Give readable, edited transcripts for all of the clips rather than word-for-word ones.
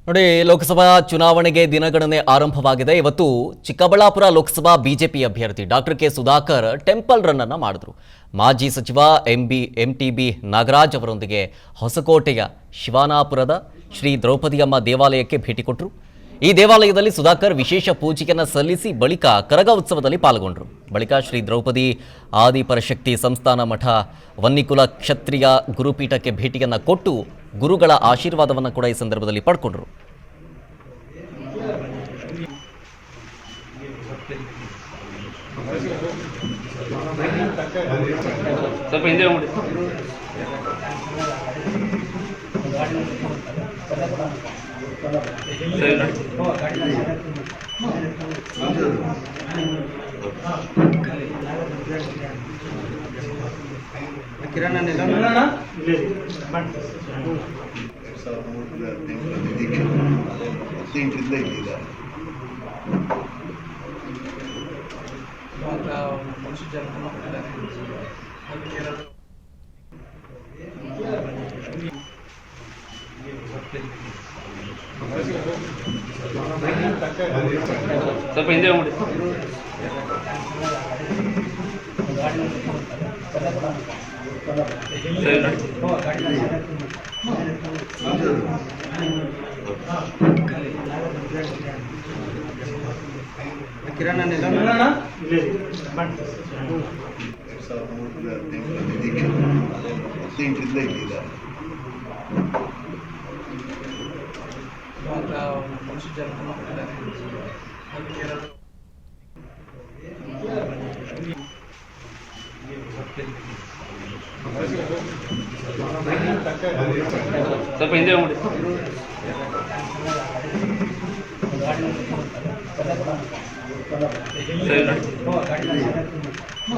ನೋಡಿ, ಲೋಕಸಭಾ ಚುನಾವಣೆಗೆ ದಿನಗಣನೆ ಆರಂಭವಾಗಿದೆ. ಇವತ್ತು ಚಿಕ್ಕಬಳ್ಳಾಪುರ ಲೋಕಸಭಾ ಬಿಜೆಪಿ ಅಭ್ಯರ್ಥಿ doctor K Sudhakar temple run ಅನ್ನು ಮಾಡಿದ್ರು. ಮಾಜಿ ಸಚಿವ ಎಂಟಿಬಿ ನಾಗರಾಜ್ ಅವರೊಂದಿಗೆ ಹೊಸಕೋಟೆಯ ಶಿವಾನಾಪುರದ ಶ್ರೀ ದ್ರೌಪದಿಯಮ್ಮ ದೇವಾಲಯಕ್ಕೆ ಭೇಟಿ ಕೊಟ್ಟರು. ಈ ದೇವಾಲಯದಲ್ಲಿ ಸುಧಾಕರ್ ವಿಶೇಷ ಪೂಜೆಯನ್ನು ಸಲ್ಲಿಸಿ ಬಳಿಕ ಕರಗ ಉತ್ಸವದಲ್ಲಿ ಪಾಲ್ಗೊಂಡರು. ಬಳಿಕ ಶ್ರೀ ದ್ರೌಪದಿ ಆದಿಪರಶಕ್ತಿ ಸಂಸ್ಥಾನ ಮಠ ವನ್ನಿಕುಲ ಕ್ಷತ್ರಿಯ ಗುರುಪೀಠಕ್ಕೆ ಭೇಟಿಯನ್ನು ಕೊಟ್ಟು ಗುರುಗಳ ಆಶೀರ್ವಾದವನ್ನು ಕೂಡ ಈ ಸಂದರ್ಭದಲ್ಲಿ ಪಡ್ಕೊಂಡ್ರು. ಸ್ವಲ್ಪ ಹಿಂದೆ ಹೋಗ್ಬಿಡಿ. ಕಿರಣ ಸ್ವಲ್ಪ ಹಿಂದೆ ಹೋಗ್ಬಿಡಿ. ಕಿರಣ ಸ್ವಲ್ಪ ಹಿಂದೆ ಹೋಗ್ಬಿಡಿ. ಕಿರಣ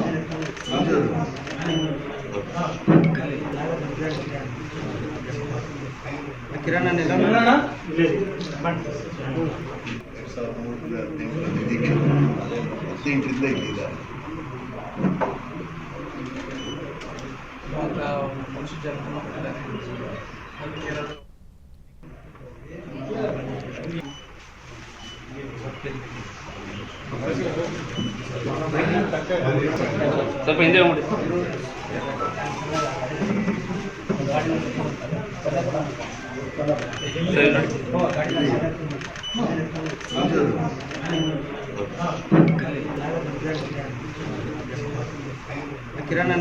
ಸ್ವಲ್ಪ ಹಿಂದೆ ಹೋಗ್ಬಿಡಿ. ಕಿರಣ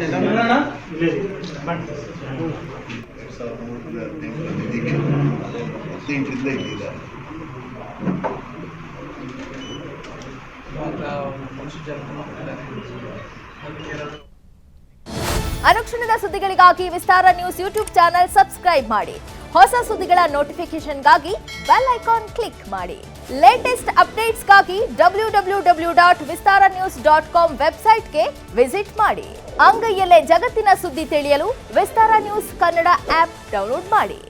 ಅನುಕ್ಷಣದ ಸುದ್ದಿಗಳಿಗಾಗಿ ವಿಸ್ತಾರ ನ್ಯೂಸ್ ಯೂಟ್ಯೂಬ್ ಚಾನೆಲ್ ಸಬ್ಸ್ಕ್ರೈಬ್ ಮಾಡಿ. ಹೊಸ ಸುದ್ದಿಗಳ ನೋಟಿಫಿಕೇಶನ್ಗಾಗಿ ಬೆಲ್ ಐಕಾನ್ ಕ್ಲಿಕ್ ಮಾಡಿ. ಲೇಟೆಸ್ಟ್ ಅಪ್ಡೇಟ್ಸ್ಗಾಗಿ www.vistaranews.com ವೆಬ್ಸೈಟ್ಗೆ ವಿಸಿಟ್ ಮಾಡಿ. ಅಂಗೈಯಲ್ಲೇ ಜಗತ್ತಿನ ಸುದ್ದಿ ತಿಳಿಯಲು ವಿಸ್ತಾರ ನ್ಯೂಸ್ ಕನ್ನಡ ಆಪ್ ಡೌನ್ಲೋಡ್ ಮಾಡಿ.